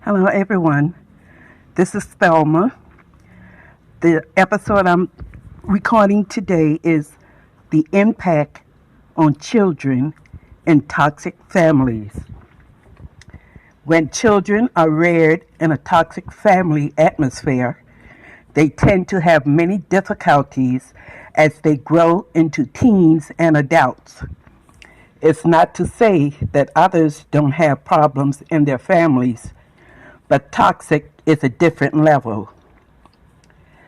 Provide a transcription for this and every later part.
Hello, everyone. This is Thelma. The episode I'm recording today is the impact on children in toxic families. When children are reared in a toxic family atmosphere, they tend to have many difficulties as they grow into teens and adults. It's not to say that others don't have problems in their families, but toxic is a different level.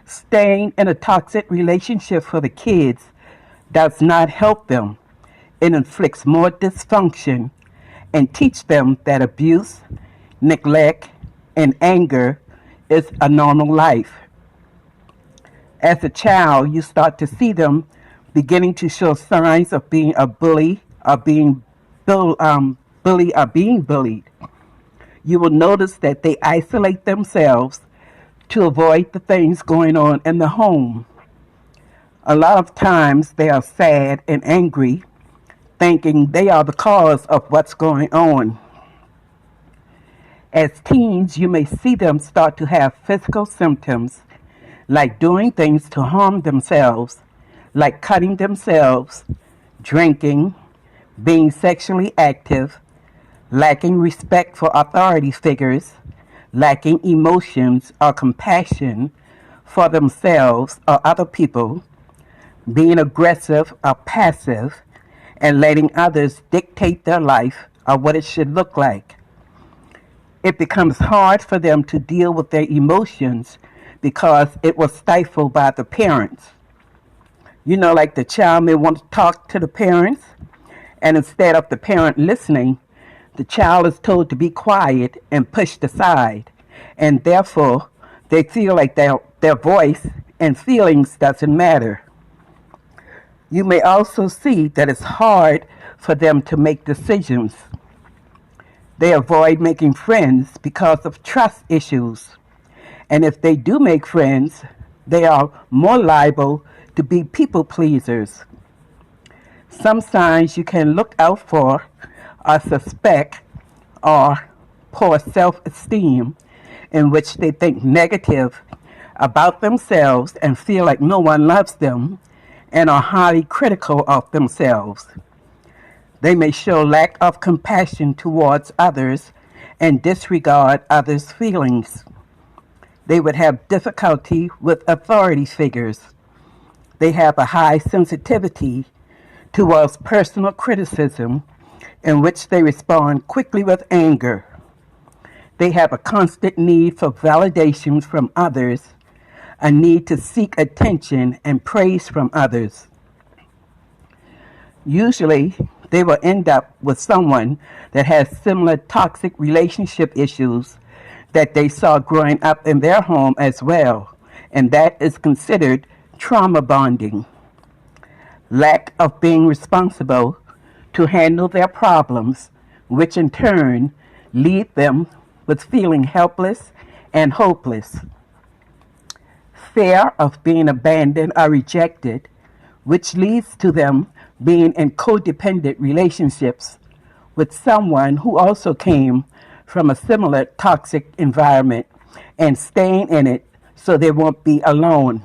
Staying in a toxic relationship for the kids does not help them. It inflicts more dysfunction and teach them that abuse, neglect, and anger is a normal life. As a child, you start to see them beginning to show signs of being a bully or being bully or being bullied. You will notice that they isolate themselves to avoid the things going on in the home. A lot of times they are sad and angry, thinking they are the cause of what's going on. As teens, you may see them start to have physical symptoms like doing things to harm themselves, like cutting themselves, drinking, being sexually active, lacking respect for authority figures, lacking emotions or compassion for themselves or other people, being aggressive or passive, and letting others dictate their life or what it should look like. It becomes hard for them to deal with their emotions because it was stifled by the parents. Like the child may want to talk to the parents, and instead of the parent listening, the child is told to be quiet and pushed aside, and therefore they feel like their voice and feelings doesn't matter. You may also see that it's hard for them to make decisions. They avoid making friends because of trust issues. And if they do make friends, they are more liable to be people pleasers. Some signs you can look out for or suspect are poor self-esteem, in which they think negative about themselves and feel like no one loves them and are highly critical of themselves. They may show lack of compassion towards others and disregard others' feelings. They would have difficulty with authority figures. They have a high sensitivity towards personal criticism, in which they respond quickly with anger. They have a constant need for validation from others, a need to seek attention and praise from others. Usually, they will end up with someone that has similar toxic relationship issues that they saw growing up in their home as well, and that is considered trauma bonding. Lack of being responsible to handle their problems, which in turn leave them with feeling helpless and hopeless. Fear of being abandoned or rejected, which leads to them being in codependent relationships with someone who also came from a similar toxic environment and staying in it so they won't be alone.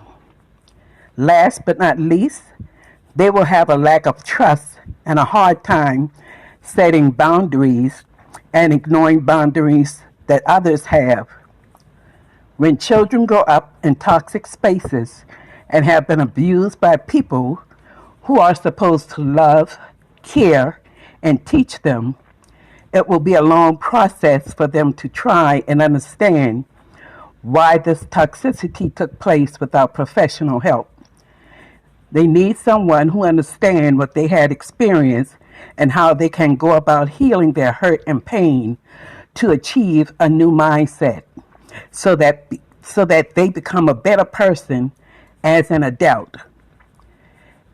Last but not least, they will have a lack of trust and a hard time setting boundaries and ignoring boundaries that others have. When children grow up in toxic spaces and have been abused by people who are supposed to love, care, and teach them, it will be a long process for them to try and understand why this toxicity took place without professional help. They need someone who understands what they had experienced and how they can go about healing their hurt and pain to achieve a new mindset so that they become a better person as an adult.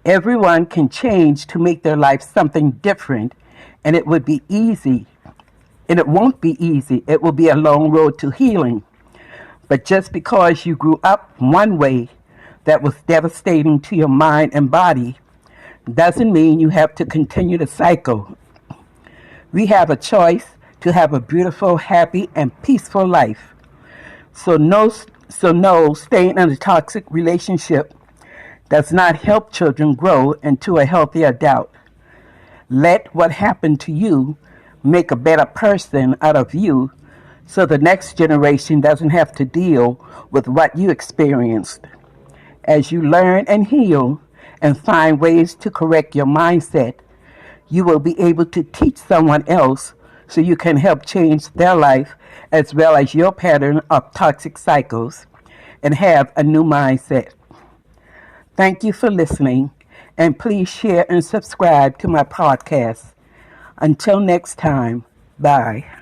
Everyone can change to make their life something different, and it would be easy. And it won't be easy. It will be a long road to healing. But just because you grew up one way that was devastating to your mind and body doesn't mean you have to continue the cycle. We have a choice to have a beautiful, happy, and peaceful life. So no, staying in a toxic relationship does not help children grow into a healthy adult. Let what happened to you make a better person out of you so the next generation doesn't have to deal with what you experienced. As you learn and heal and find ways to correct your mindset, you will be able to teach someone else so you can help change their life as well as your pattern of toxic cycles and have a new mindset. Thank you for listening, and please share and subscribe to my podcast. Until next time, bye.